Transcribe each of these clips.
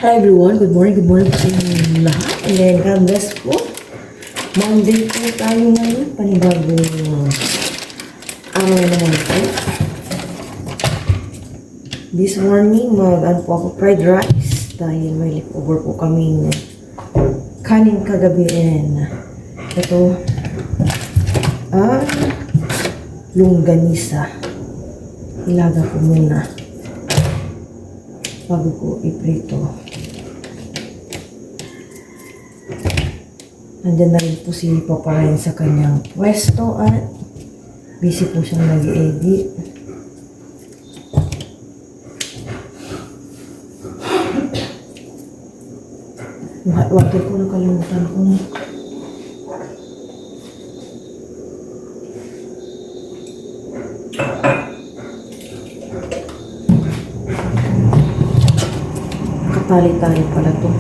Hi everyone, good morning sa inyong lahat. And then, God bless po. Monday po tayo ngayon, panibagong araw naman po. This morning, mag-ano po ako, fried rice. Dahil may leftover po kaming kanin kagabi. And ito, longganisa. Ilaga ko muna bago ko iprito. Nandiyan na rin po si Papa Ryan sa kanyang pwesto at busy po siyang nag-edit. Water ko, nakalimutan ko na. Katali-tali pala to.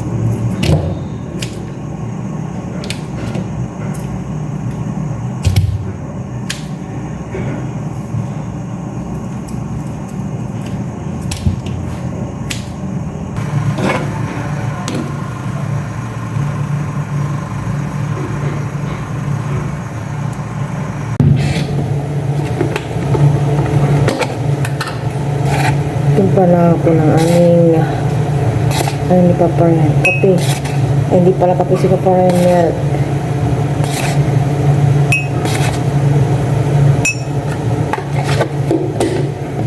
Pala ako ng aming ni Papa Ryan, kape. Ay, hindi pala kape si Papa Ryan, milk.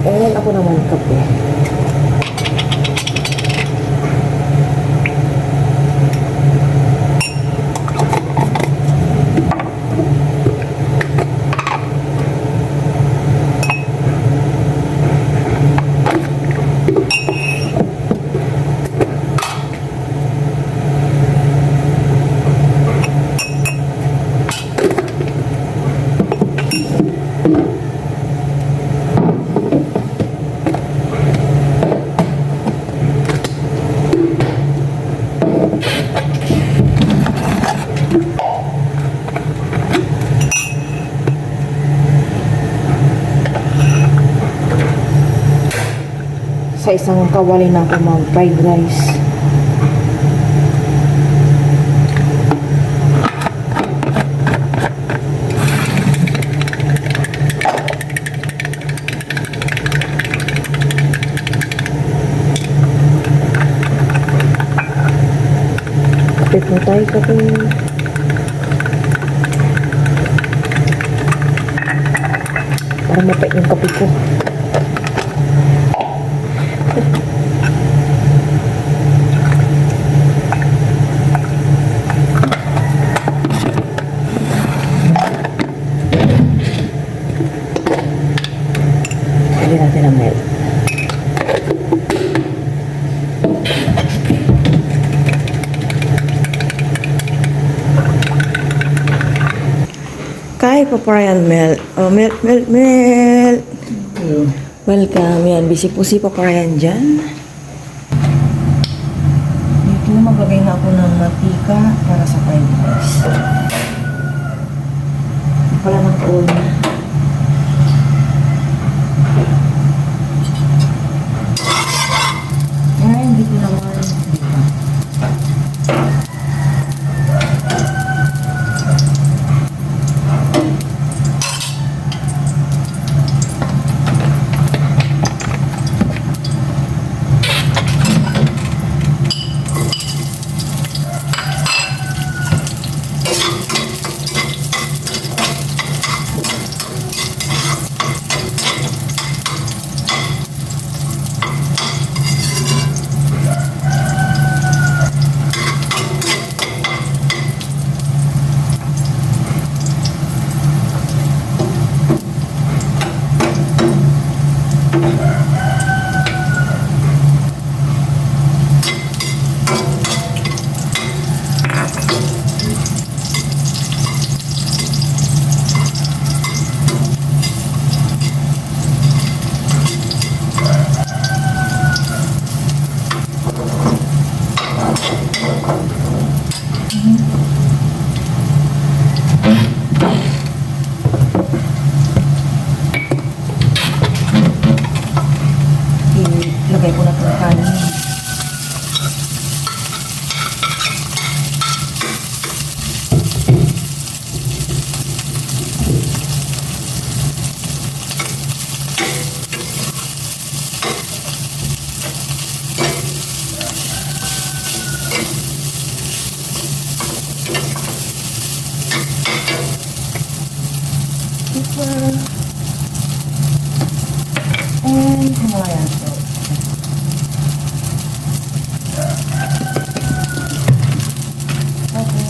Ayan, ako naman kape. Sa isang kawali na ako mag-fried rice. Kape po tayo, kape. Parang mapait yung kape ko. Lagyan natin ang milk. Kay Papa Ryan, milk. Oh, milk. Hello. Welcome. Yan, busy po si Papa Ryan dyan. Dito, maglagay na ako ng matika para sa fried rice. Hindi pala nag-on. Yan, dito naman. Ilagay ko na itong kanin. And Himalayan salt. Okay,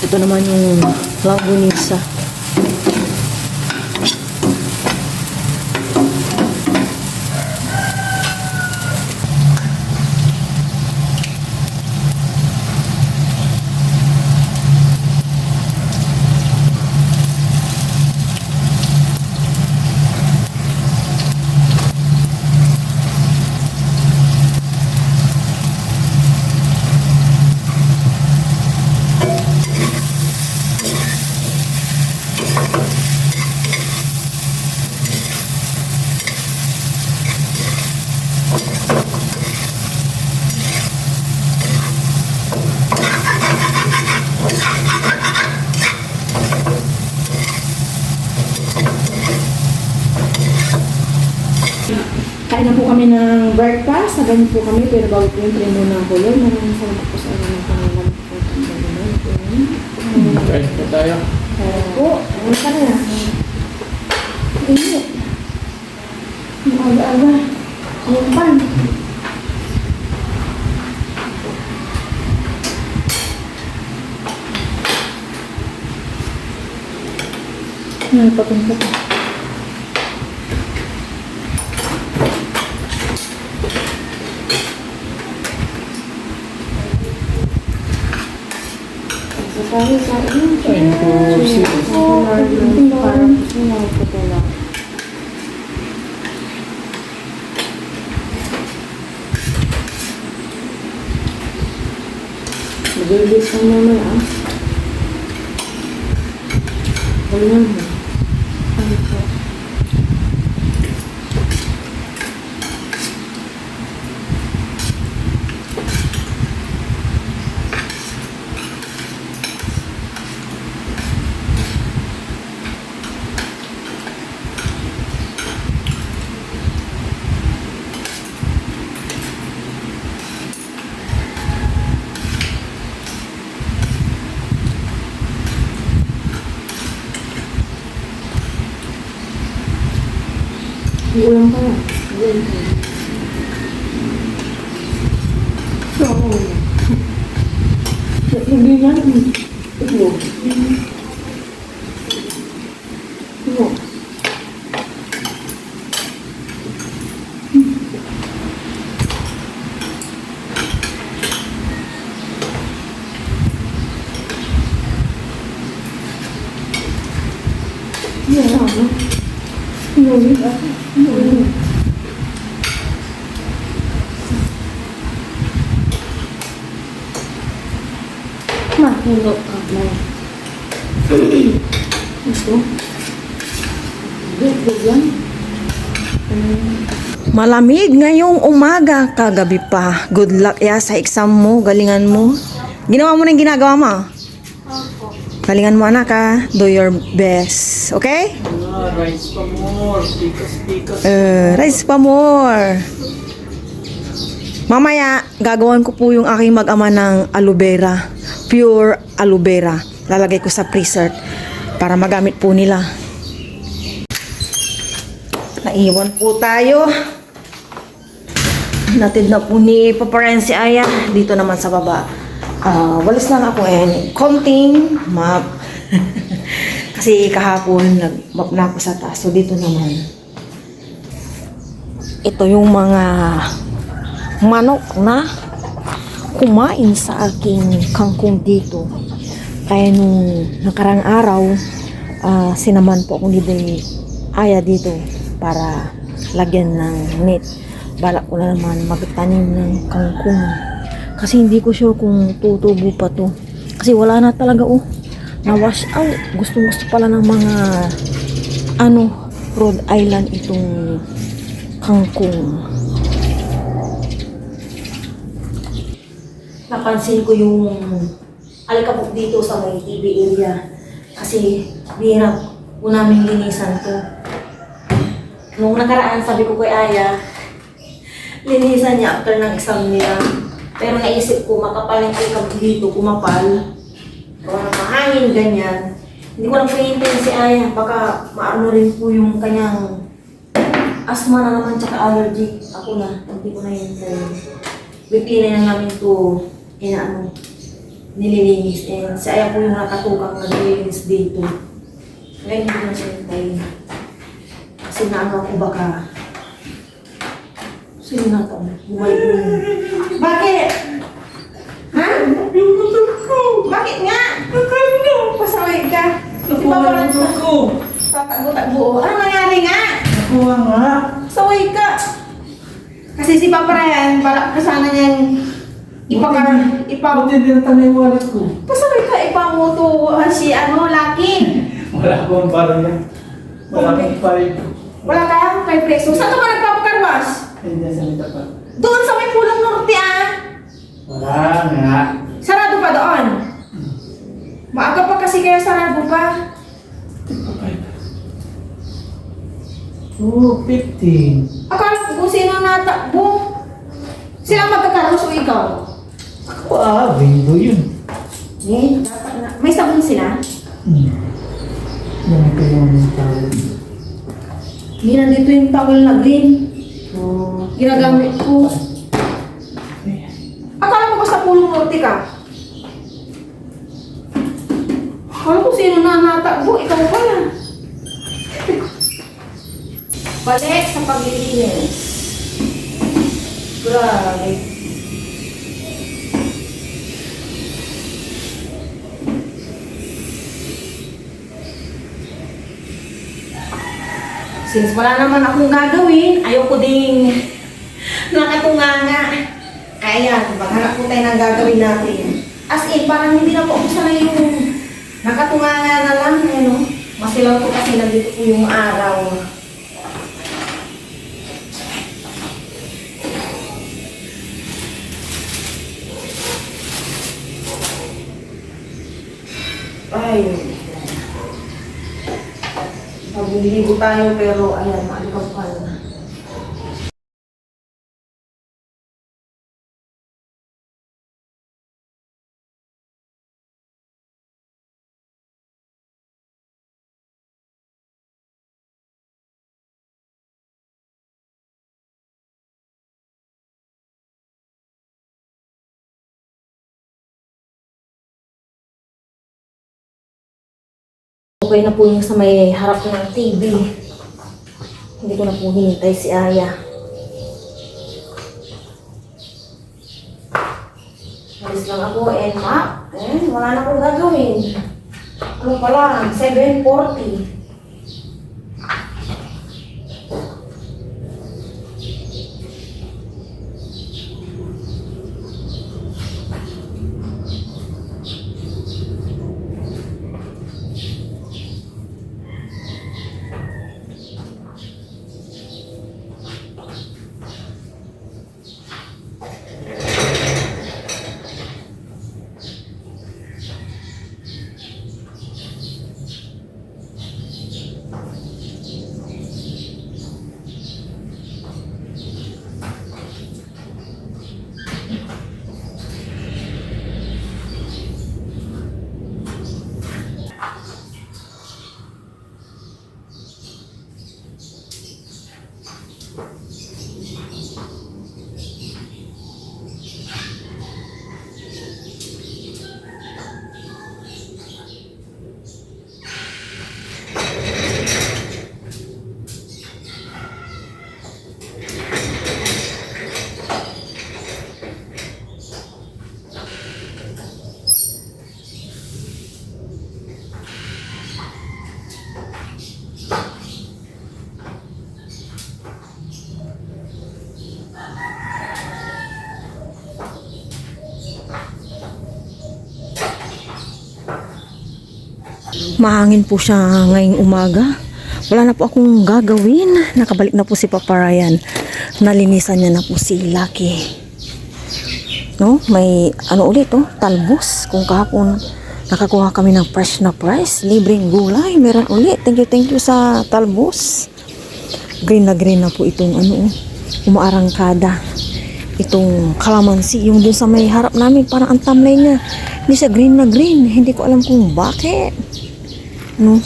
ito naman yung langgunisa. Kain na po kami ng breakfast. Nagamit po kami, pero bago po yung train muna ang kulon. Maraming salamat po sa inyo ng pangalan po. Kain po tayo. Kaya po, ano ka na? Hindi. Ang aga-aga. Ang pan. Papunta po. Tayo sa Kain po si parang sinay ko pala. Mag-release lang naman Ganyan mo. Ano po? Ulang pa na. Oo. Hindi yan. Ito. Ito. Yan ako. Inulit ako. Inulit. Mahulog ka na. Ito. Good yan. Malamig ngayong umaga, kagabi pa. Good luck ya sa exam mo, galingan mo. Ginawa mo na yung ginagawa mo. Galingan mo anak ha. Do your best. Okay? Rice pa more. Pikas. Rice pa more. Mamaya, Gagawan ko po yung aking mag-ama ng aloe vera. Pure aloe vera. Lalagay ko sa freezer para magamit po nila. Naiwan po tayo. Natid na po ni Paparan si Aya. Dito naman sa baba. Walis lang ako konting map. Kasi kahapon nag-map na ako sa taas. So dito naman. Ito yung mga manok na kumain sa aking kangkong dito. Kaya nung nakarang araw, sinaman po ako ni Aya dito para lagyan ng net. Balak ko na naman magtanim ng kangkong. Kasi hindi ko sure kung tutubo pa to. Kasi wala na talaga na-wash out. Gusto pala ng mga Rhode Island itong kangkong. Napansin ko yung alikabok dito sa may TV area. Kasi bihirap po namin linisan to. Nung nakaraan, sabi ko kay Aya, linisan niya after ng exam nila. Pero naisip ko, makapal yung alikabok dito, kumapal. Kung mahangin, ganyan. Hindi ko lang pahintayin si Aya. Baka maano rin po yung kanyang asthma na naman tsaka allergy. Ako na, hindi ko na hintayin. Bipinay na namin to nililinis. And si Aya po yung nakatukang naglilinis dito. Ngayon hindi ko na siya hintayin. Kasi naano ako baka sino na ito? Bumalik mo. Bakit? Ha? Yung motor ko! Bakit nga? Nakano! Pasaway ka. Nakuha ang motor ko! Tatagbo-tagbo. Ano nangyari nga? Nakuha nga! Pasaway ka. Kasi si Papa Ryan, balak na sana niyang Buti din na yung wallet ko. Pasaway ka, ipamoto si Lucky. Wala akong parang yan. Wala akong parang. Wala ka? Kay Preso. Saan ka ba nagpapakarwas? Hindi sa nita pa. Doon sa may Pulong Norte Wala nga. Sarado pa doon. Maaga pa kasi kaya sarado pa. 15. Akala ko kung sino natakbo. Sila magkakaros o ikaw? Ako bingo yun. Dapat na. May sabon sila? Yan ito yung tawag. Hindi nandito yung towel na green. Ginagamit ko. Akala ko ba sa Pulong Norte ka? Akala ko sino na natakbo. Ikaw pala. Balik sa paglilinis. Grabe. Since wala naman akong gagawin, ayoko ding nakatunganga. Kaya, maghanap po tayo ng gagawin natin. As in, parang hindi na po ako sanay yung nakatunganga na lang. Masilaw ko kasi nandito po yung araw. Ay, magliligo tayo pero ayan, maalikaw na. Okay na po yung sa may harap ng TV. Hindi ko na po hinintay si Aya. Alis lang ako and map. Wala na akong gagawin. Ano pala? 7:40. Mahangin po siya ngayong umaga. Wala na po akong gagawin. Nakabalik na po si Papa Ryan. Nalinisan niya na po si Lucky. No? May ano ulit oh, talbos. Kung kahapon nakakuha kami ng fresh na price, libreng gulay, meron ulit. Thank you sa talbos. Green na po itong ano, umaarangkada. Itong kalamansi, yung dun sa may harap namin, parang ang tamlay niya. Hindi siya green na green. Hindi ko alam kung bakit. No?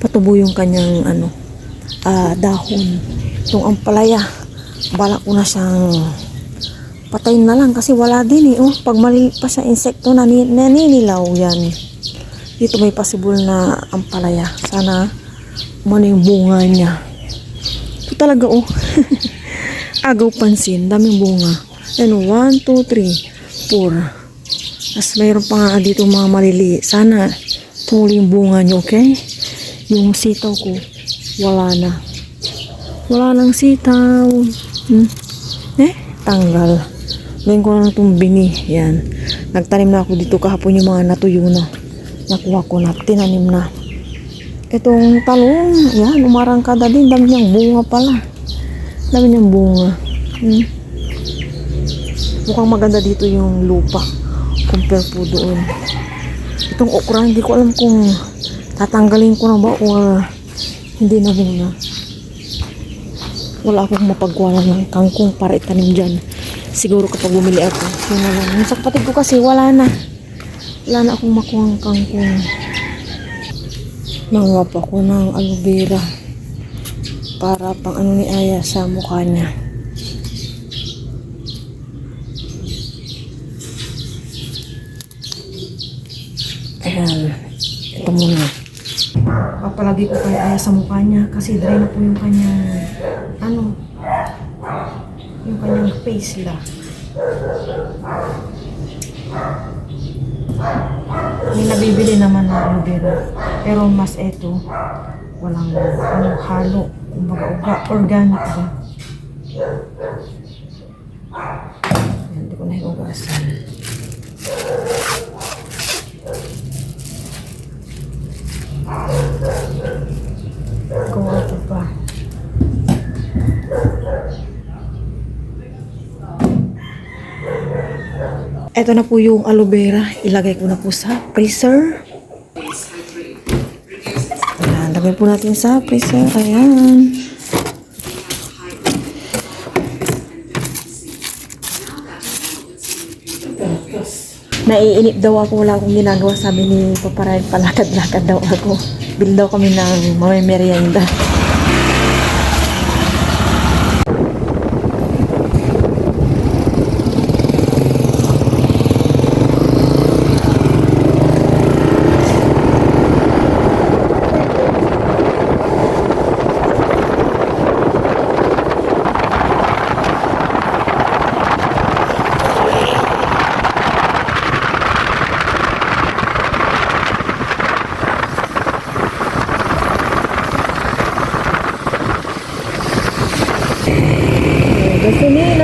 Patubo yung kanyang ano, dahon. Itong ampalaya, balak ko na siyang patayin na lang kasi wala din eh. Oh, pag mali pa siya insekto, naninilaw yan. Dito may possible na ampalaya. Sana umano yung bunga niya. Ito talaga oh. Agaw pansin, daming bunga. Yan, 1, 2, 3, 4. As mayroon pa nga dito mga maliliit. Sana tuli yung bunga niyo, okay? Yung sitaw ko, wala na. Wala nang sitaw. Tanggal. Ngayon ko na itong bini. Yan. Nagtanim na ako dito kahapon yung mga natuyo na. Nakuha ko na. Tinanim na. Itong talong. Yan. Umarangkada din. Dami niyang bunga pala. Dami niyang bunga. Mukhang maganda dito yung lupa. Compare po doon. Itong okra, hindi ko alam kung tatanggalin ko na ba o hindi na muna. Wala akong mapagkuha ng kangkong para itanim dyan. Siguro kapag bumili ako, yun na lang. Yung sa kapatid ko kasi wala na. Wala na akong makuha ng kangkong. Nanguha pa ako ng aloe vera para pang ano ni Aya sa mukha niya. Ayan. Ito muna. Papalagi ko kay Aya sa mukha niya kasi dry na po yung kanyang ano, yung kanyang face la. May nabibili naman ng aloe vera pero mas eto walang ano, halo, kumbaga organic ba. Ayan, hindi ko na hinugasan. Gawa ito pa. Ito na po yung aloe vera. Ilagay ko na po sa freezer. Ayan, lagay po natin sa freezer. Ayan. Naiinip daw ako, wala akong ginagawa. Sabi ni Papa Ryan, palakad-lakad daw ako. Bil daw kami ng merienda.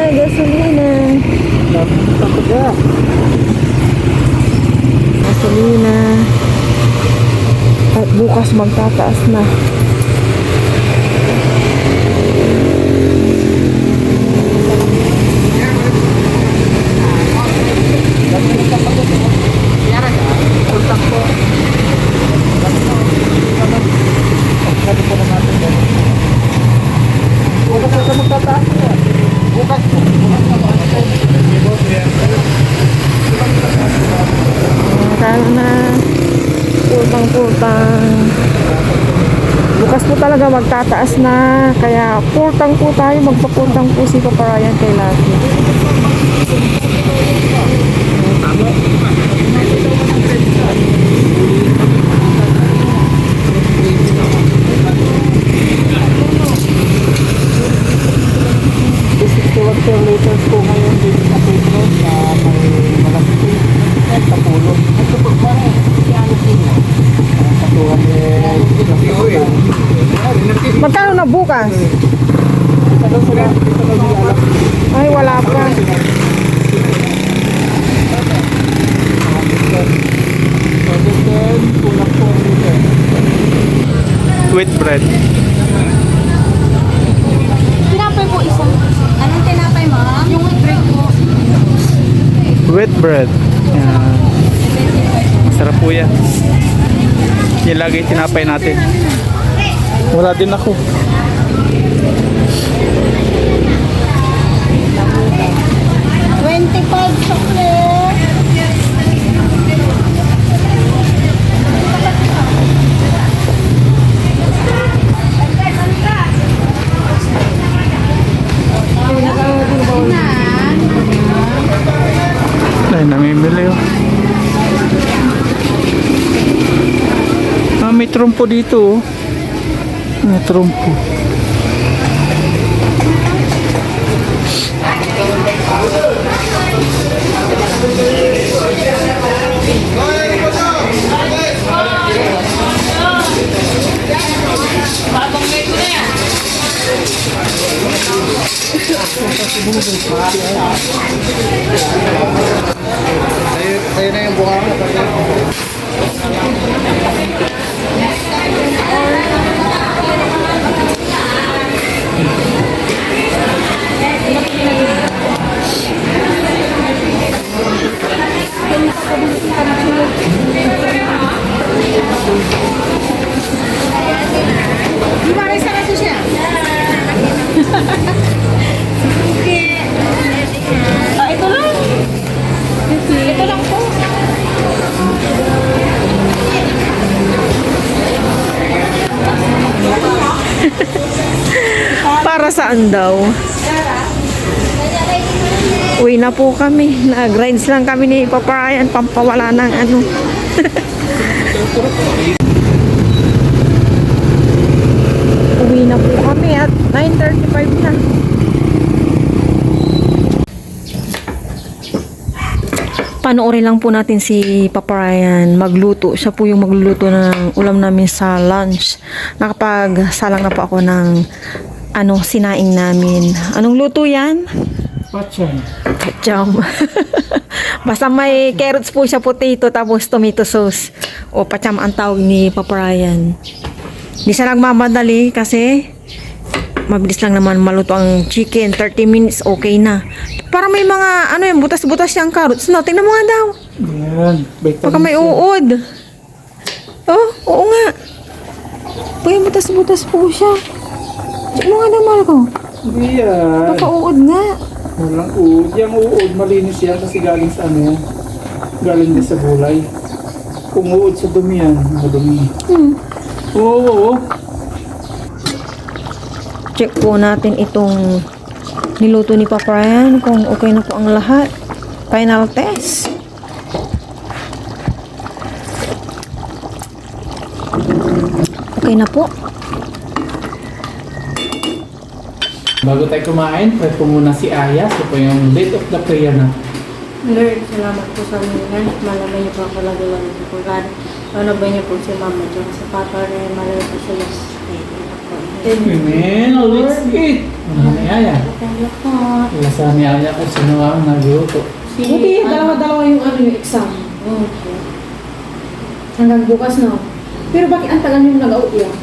Gasolina. Gasolina. At bukas magtataas na. Kaya na pultang bukas po talaga magtataas na, kaya pultang po tayo, magpapultang po si Papa Ryan kay Lucky. Liters po ngayon dito sa Pedro sa may Malaspi at Tapulong. Ito po ba rin? Yan sila. Katuhan Magkano na bukas? Ay, wala pa. Kulang po dito. Wheat bread. Tinapay po isa. Anong tinapay, ma'am? Yung bread po. Wheat bread. Yan. Masarap po yan. Yung lagi tinapay natin. Wala din ako. Chocolate. Ay, namimili oh. Ah, may trumpo dito oh. May trumpo. Sa'yo na yung buka mo. Di ba rin sa kaso siya? Ito lang. Ito lang po. Para saan daw? Uwi na po kami. Nag-rides lang kami ni Papa Ryan. Pampawala ng ano. Uwi na po kami at 9:35 na. Panoorin lang po natin si Papa Ryan magluto. Siya po yung magluluto ng ulam namin sa lunch. Nakapagsalang na po ako ng sinaing namin. Anong luto yan? Pachan. Jam. Basta may carrots po siya, potato, tapos tomato sauce. O pacham ang tawag ni Papa Ryan. Di siya nagmamadali kasi mabilis lang naman maluto ang chicken. 30 minutes, okay na. Para may mga, butas-butas siyang carrots. No, tingnan mo nga daw. Yan. Baka may uod. Oh, oo nga. May butas-butas po siya. Check mo nga daw, mahal ko. Hindi yan. Baka uod nga. Walang uod. Yung uod, malinis yan kasi galing sa ano yan. Galing din sa gulay. Kung uod sa dumi yan, madumi. Oo. Check po natin itong niluto ni Papa Ryan kung okay na po ang lahat. Final test. Okay na po. Bago tayo kumain, pray po muna si Aya. So po yung late of the prayer na. Lord, salamat po sa mga malamay niyo po ako lagawan niyo po. God, ano ba niyo po si Mama Diyan sa Papa rin, malamay po sa Diyos. Amen. Oh, let's eat. Ano ni Aya? Thank you po. Ilasa ni Aya kung sino ang nagluto. Buti, dalawa-dalawa yung exam. Okay. Hanggang bukas na. Pero bakit ang tagal yung nag-out yan?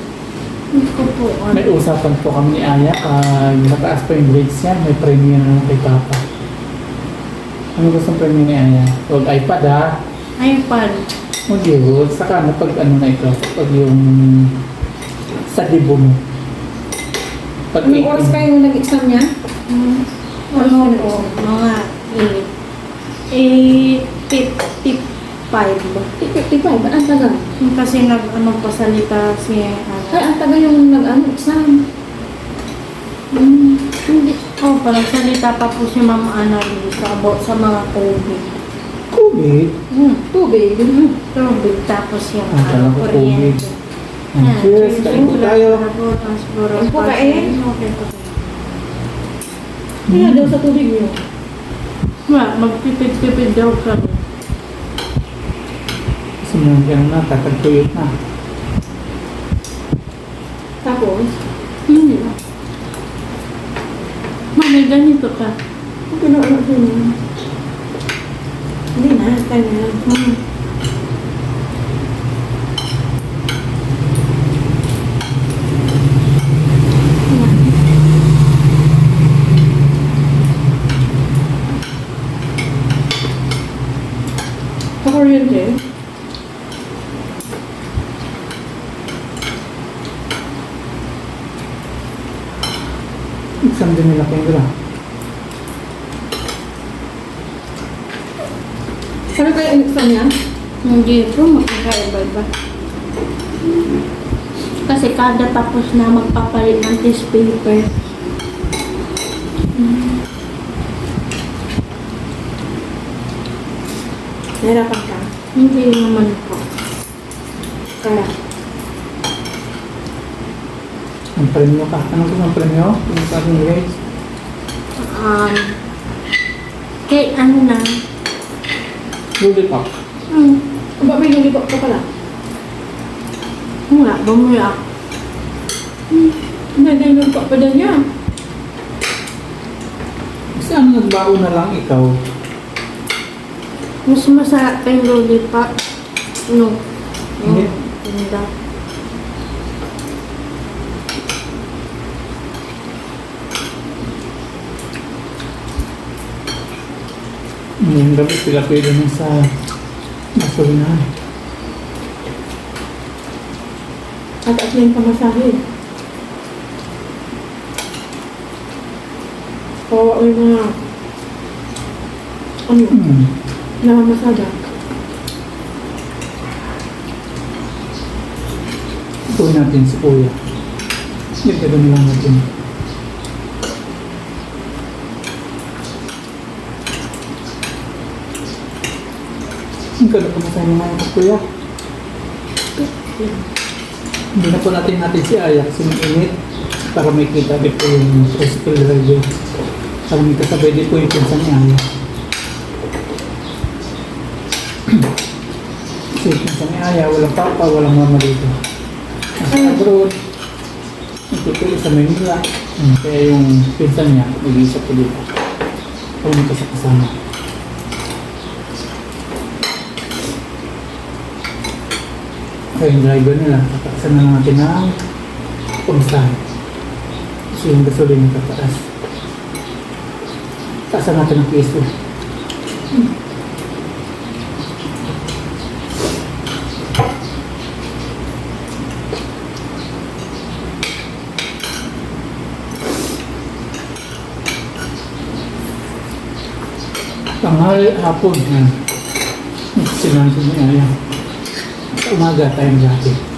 Hindi ko po. May usapan po kami ni Aya. Mataas pa yung grades yan. May premium na kay Papa. Ano gustong premium ni Aya? Huwag iPad ha. iPad. Mag-i-hold. Saka na pag ano na ito. Pag yung sa dibo mo. Pag Anong oras kayo nag-exam niya? Ano po? Mga 8:55. 8:55? Ba't ang tagal? Kasi pasalita si Ay, ang tagal yung exam. hindi. Parang salita pa po si Ma'am Ana about sa mga COVID. COVID. Tubig. COVID tapos yung Kala ko COVID. kuryente. Cheers. Kain po tayo. Kain po kain. Okay po. Kaya daw sa tubig niyo. Magpipid-pipid daw kami. Kasi mo yung na, tatagtuyot na. Tapos, Hindi. Mami, ganito ka. okay na ano din yun. Hindi na, kanya. Pakuryente. Exam din nila Kendra. Ano kaya yung exam niya? Hindi po, magkakaiba-iba. Kasi kada tapos na magpapalit ng test paper. Nahirapan ka. Hindi naman po. Kaya. Ang premyo ka. Anong kung ang premyo? Yung sa ating guys. Um, kay ano na, Lollipop. Ba may lollipop ka pala? wala, bumula. May lollipop pa din niya. Kasi ang nagbaon na lang ikaw. Mas masarap pa yung lollipop. No. Hindi. Hindi. Yung gabi sila pwede na sa gasolinahan. At na yung pamasahe. Kawawa yung mga ano, namamasada. Tuloy natin si Kuya. Hindi ka doon lang natin. Ang ganda po na sa inyo mga Kuya. Hindi na po natin si Ayak sinunit para may kita din po yung tricycle driver. Para may kasabay din po yung pinsan ni Ayak. Kasi yung pinsan ni Ayak, walang papa, walang mama dito. Nasa abroad. Nagtutuloy sa Manila. Kaya yung pinsan niya, nag-iisa po dito. Para may kasama. Kaya yung driver nila, tataasan na natin ng pamasahe. Kasi yung gasolina tataas. Taasan natin ng piso. Tanghali hapon na. Sinansin mo na yan. Sa umaga tayong dati.